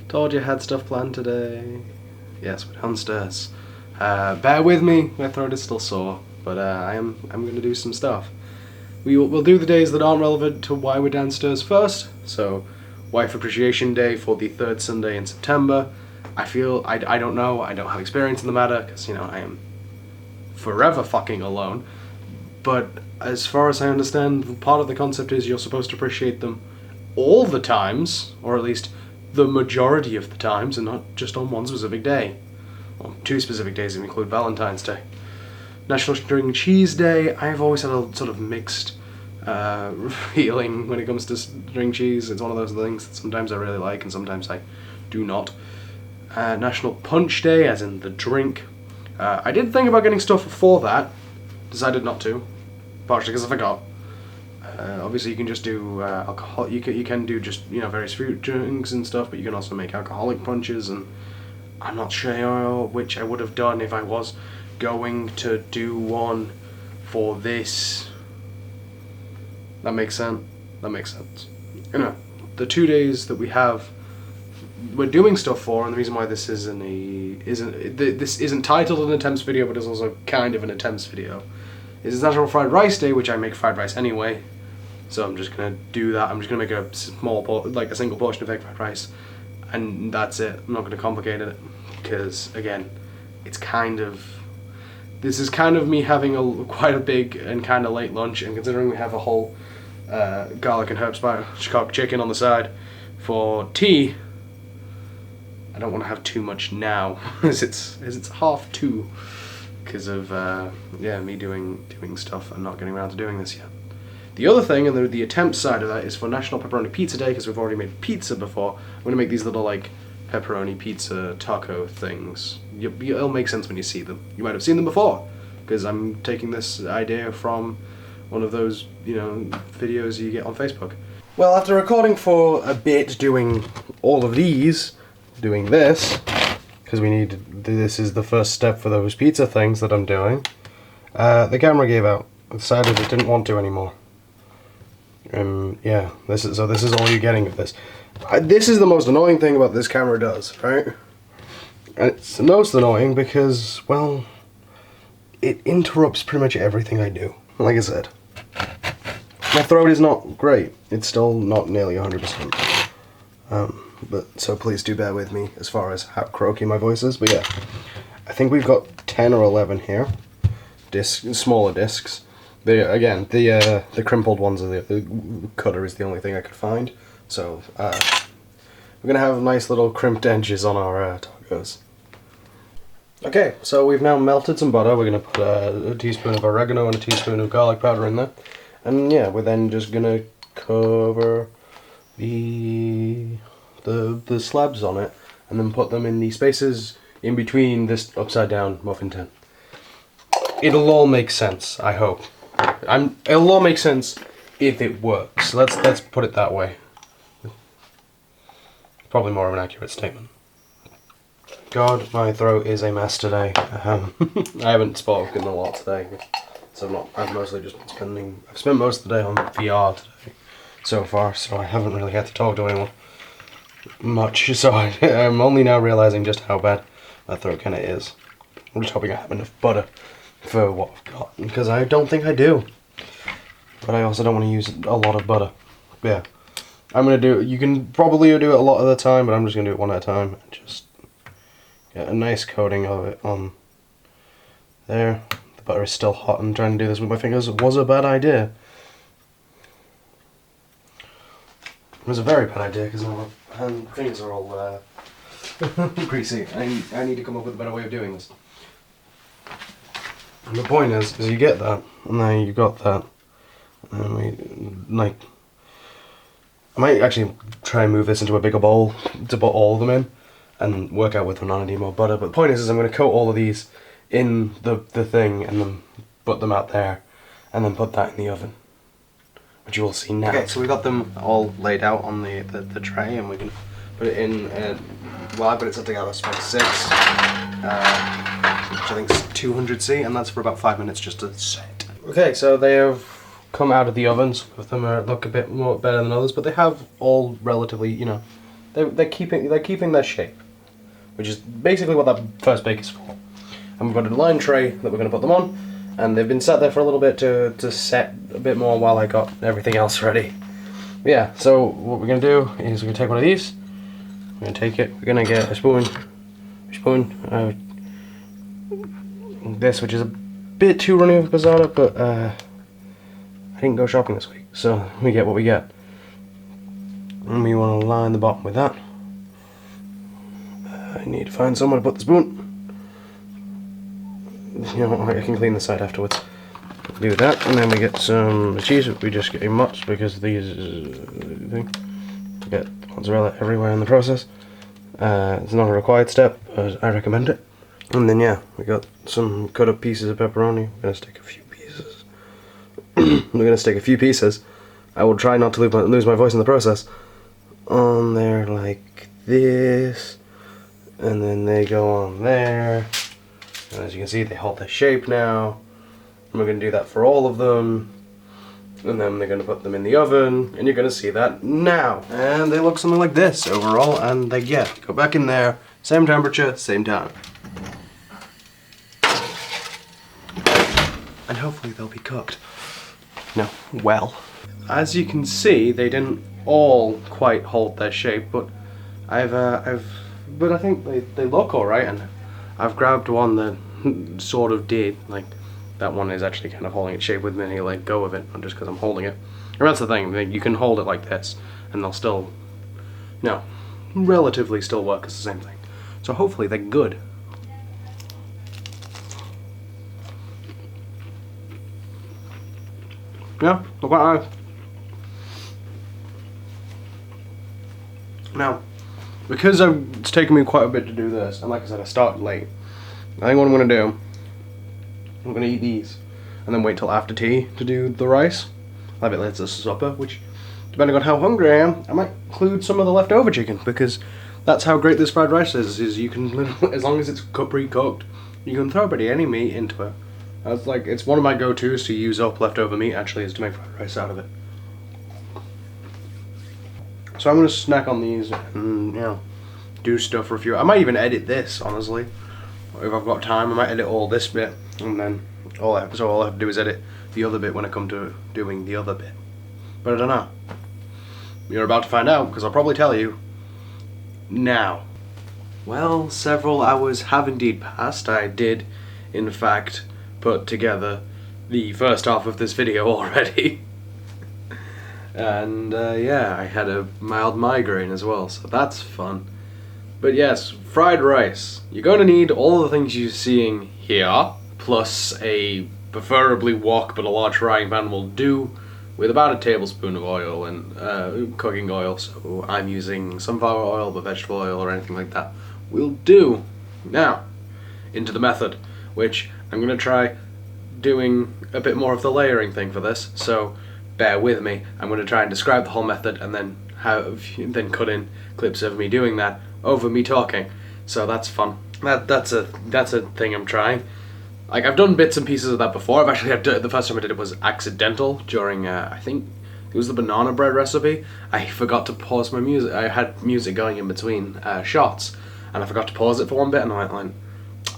Told you I had stuff planned today. Yes, we're downstairs. Bear with me, my throat is still sore, but I'm going to do some stuff. We'll do the days that aren't relevant to why we're downstairs first. So, Wife Appreciation Day for the third Sunday in September. I don't know, I don't have experience in the matter, because, I am forever fucking alone. But as far as I understand, part of the concept is you're supposed to appreciate them all the times, or at least the majority of the times, and not just on one specific day. Well, 2 specific days if you include Valentine's Day. National String Cheese Day. I've always had a sort of mixed feeling when it comes to string cheese. It's one of those things that sometimes I really like and sometimes I do not. National Punch Day, as in the drink. I did think about getting stuff for that. Decided not to. Partially because I forgot. Obviously you can just do alcohol. You can do just various fruit drinks and stuff, but you can also make alcoholic punches, and I'm not sure which I would have done if I was going to do one for this. That makes sense. That makes sense. The 2 days that we're doing stuff for, and the reason why this this isn't titled an attempts video, but is also kind of an attempts video, is National Fried Rice Day, which I make fried rice anyway. So I'm just gonna do that. I'm just gonna make a a single portion of egg fried rice, and that's it. I'm not gonna complicate it, because again, this is kind of me having quite a big and kind of late lunch, and considering we have a whole garlic and herb spatchcock chicken on the side for tea, I don't want to have too much now, as it's 2:30, because of me doing stuff and not getting around to doing this yet. The other thing, and the attempt side of that, is for National Pepperoni Pizza Day, because we've already made pizza before. I'm going to make these little, pepperoni pizza taco things. It'll make sense when you see them. You might have seen them before, because I'm taking this idea from one of those, videos you get on Facebook. Well, after recording for a bit, doing all of these, doing this, because this is the first step for those pizza things that I'm doing, the camera gave out. I decided it didn't want to anymore. This is all you're getting of this. This is the most annoying thing about this camera does, right? And it's the most annoying because, well, it interrupts pretty much everything I do. Like I said, my throat is not great. It's still not nearly 100%. But so please do bear with me as far as how croaky my voice is. But yeah, I think we've got 10 or 11 here. Smaller discs. The crimpled ones are the cutter is the only thing I could find. So we're gonna have nice little crimped edges on our tacos. Okay, so we've now melted some butter. We're gonna put a teaspoon of oregano and a teaspoon of garlic powder in there, and yeah, we're then just gonna cover the slabs on it, and then put them in the spaces in between this upside down muffin tin. It'll all make sense, I hope. It'll all make sense if it works. Let's put it that way. Probably more of an accurate statement. God, my throat is a mess today. I haven't spoken a lot today, so I've mostly just been I've spent most of the day on VR today so far, so I haven't really had to talk to anyone much. So I'm only now realizing just how bad my throat kind of is. I'm just hoping I have enough butter for what I've got, because I don't think I do. But I also don't want to use a lot of butter. Yeah, you can probably do it a lot of the time, but I'm just going to do it one at a time. And just get a nice coating of it on there. The butter is still hot, and trying to do this with my fingers was a bad idea. It was a very bad idea, because my fingers are all greasy. I need to come up with a better way of doing this. And the point is you get that, and then you got that, and I might actually try and move this into a bigger bowl to put all of them in, and work out whether or not I need more butter. But the point is I'm going to coat all of these in the thing, and then put them out there, and then put that in the oven, which you will see now. Okay, so we got them all laid out on the tray, and we can put it in. Well, I put it set together spec 6. Which I think is 200C, and that's for about 5 minutes just to set. Okay, so they have come out of the ovens. Some of them look a bit more better than others, but they have all relatively, they're keeping their shape, which is basically what that first bake is for. And we've got a line tray that we're going to put them on, and they've been sat there for a little bit to set a bit more while I got everything else ready. Yeah, so what we're going to do is we're going to take one of these, we're going to take it, we're going to get a spoon, this, which is a bit too runny of a pizzata, but I didn't go shopping this week, so we get what we get. And we want to line the bottom with that. I need to find somewhere to put the spoon. You know, I can clean the side afterwards. Do that, and then we get some cheese. We just get mutts because these get mozzarella everywhere in the process. It's not a required step, but I recommend it. And then yeah, we got some cut up pieces of pepperoni. We're gonna stick a few pieces. We're gonna stick a few pieces. I will try not to lose my voice in the process. On there like this, and then they go on there. And as you can see, they hold their shape now. And we're going to do that for all of them. And then they're going to put them in the oven, and you're going to see that now. And they look something like this overall, and they go back in there, same temperature, same time. And hopefully they'll be cooked. No, well. As you can see, they didn't all quite hold their shape, but but I think they look alright, and I've grabbed one that sort of did, like, that one is actually kind of holding its shape with me, and he'll let go of it, not just because I'm holding it. And that's the thing, you can hold it like this, and they'll still, relatively still work as the same thing. So hopefully they're good. Yeah, they're quite nice. Now, because it's taken me quite a bit to do this, and like I said, I started late, I think what I'm going to do, I'm going to eat these, and then wait till after tea to do the rice. I'll have it later for supper, which, depending on how hungry I am, I might include some of the leftover chicken, because that's how great this fried rice is you can, as long as it's pre-cooked, you can throw pretty any meat into it. That's like, it's one of my go-tos to use up leftover meat, actually, is to make fried rice out of it. So I'm going to snack on these and, do stuff for a few. I might even edit this, honestly. If I've got time, I might edit all this bit, and then all I have to do is edit the other bit when I come to doing the other bit. But I don't know. You're about to find out, because I'll probably tell you now. Well, several hours have indeed passed. I did, in fact, put together the first half of this video already. And yeah, I had a mild migraine as well, so that's fun. But yes, fried rice. You're going to need all the things you're seeing here, plus a preferably wok but a large frying pan will do, with about a tablespoon of oil and cooking oil. So I'm using sunflower oil, but vegetable oil or anything like that will do. Now, into the method, which I'm going to try doing a bit more of the layering thing for this, so bear with me. I'm going to try and describe the whole method and then cut in clips of me doing that over me talking. So that's fun. That's a thing I'm trying. Like, I've done bits and pieces of that before. I've actually the first time I did it was accidental during I think it was the banana bread recipe. I forgot to pause my music. I had music going in between shots, and I forgot to pause it for one bit, and I went,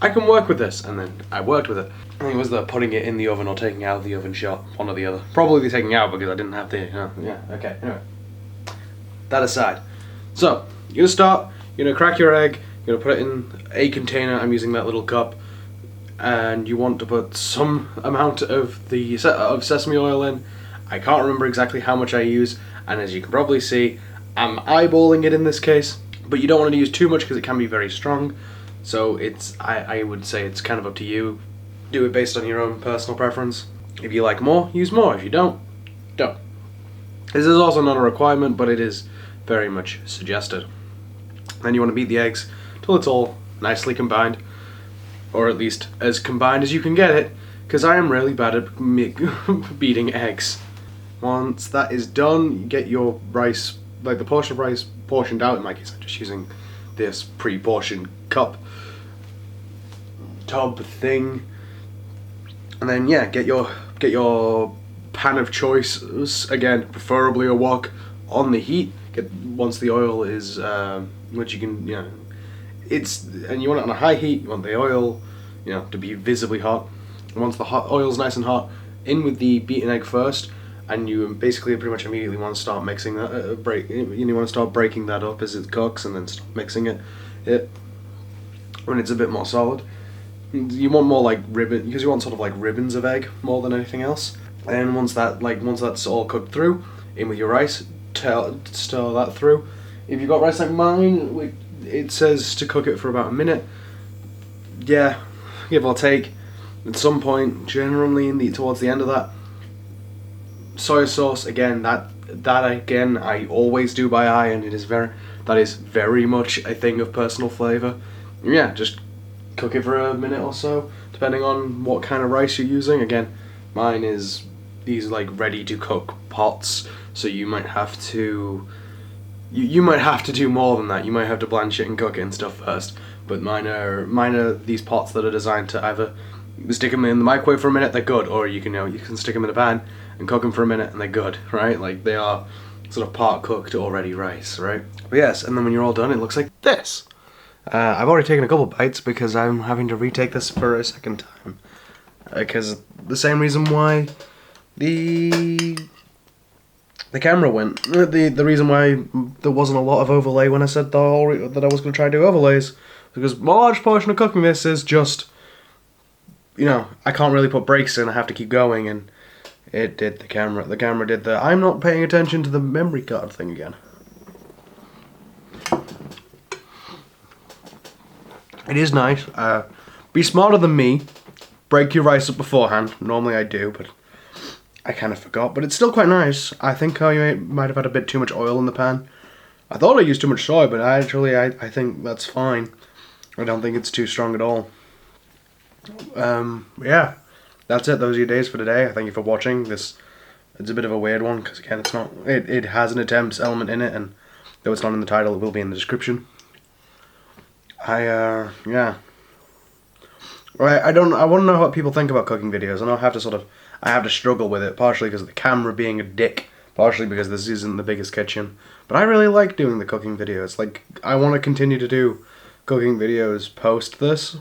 I can work with this, and then I worked with it. I think it was the putting it in the oven or taking out of the oven shot, one or the other. Probably taking out because I didn't have the, yeah, okay, anyway. That aside. So, you're going to start, you're going to crack your egg, you're going to put it in a container, I'm using that little cup, and you want to put some amount of the sesame oil in. I can't remember exactly how much I use, and as you can probably see, I'm eyeballing it in this case, but you don't want to use too much because it can be very strong. So it's, I would say it's kind of up to you. Do it based on your own personal preference. If you like more, use more. If you don't, don't. This is also not a requirement, but it is very much suggested. Then you want to beat the eggs till it's all nicely combined, or at least as combined as you can get it, because I am really bad at beating eggs. Once that is done, you get your rice, like the portion of rice portioned out. In my case, I'm just using this pre-portioned cup tub thing, and then yeah, get your pan of choice, again preferably a wok, on the heat. once the oil is, which you can, and you want it on a high heat. You want the oil, to be visibly hot. And once the oil's nice and hot, in with the beaten egg first, and you basically pretty much immediately want to start mixing that. You want to start breaking that up as it cooks, and then start mixing it when it's a bit more solid. You want more like ribbon, because you want sort of like ribbons of egg more than anything else. And once that's all cooked through, in with your rice, stir that through. If you've got rice like mine, it says to cook it for about a minute. Yeah, give or take. At some point, generally towards the end of that, soy sauce again. That again, I always do by eye, and that is very much a thing of personal flavour. Yeah, just cook it for a minute or so, depending on what kind of rice you're using. Again, mine is these like ready to cook pots, so you might have to you might have to do more than that. You might have to blanch it and cook it and stuff first. But mine are these pots that are designed to either stick them in the microwave for a minute, they're good, or you can stick them in a pan and cook them for a minute and they're good, right? Like they are sort of part cooked already rice, right? But yes, and then when you're all done, it looks like this. I've already taken a couple bites because I'm having to retake this for a second time. Because the same reason why the camera went. The reason why there wasn't a lot of overlay when I said that I was going to try to do overlays, because a large portion of cooking this is just, I can't really put breaks in, I have to keep going, and it did the camera. The camera did the, I'm not paying attention to the memory card thing again. It is nice. Be smarter than me. Break your rice up beforehand. Normally I do, but I kind of forgot. But it's still quite nice. I think I might have had a bit too much oil in the pan. I thought I used too much soy, but I think that's fine. I don't think it's too strong at all. Yeah, that's it. Those are your days for today. I thank you for watching. It's a bit of a weird one, because again, it has an attempts element in it, and though it's not in the title, it will be in the description. Yeah. I want to know what people think about cooking videos, and I have to struggle with it, partially because of the camera being a dick, partially because this isn't the biggest kitchen. But I really like doing the cooking videos. Like, I want to continue to do cooking videos post this.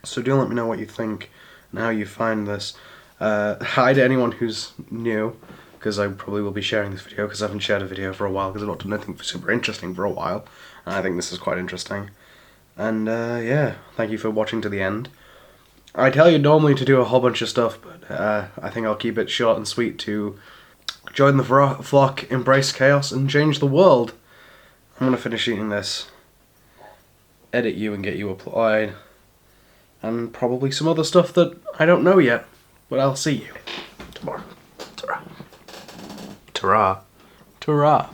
So do let me know what you think and how you find this. Hi to anyone who's new, because I probably will be sharing this video, because I haven't shared a video for a while, because I've not done anything super interesting for a while. And I think this is quite interesting. And yeah, thank you for watching to the end. I tell you normally to do a whole bunch of stuff, but I think I'll keep it short and sweet to join the flock, embrace chaos, and change the world. I'm gonna finish eating this, edit you and get you applied, and probably some other stuff that I don't know yet, but I'll see you tomorrow. Ta-ra. Ta-ra. Ta-ra.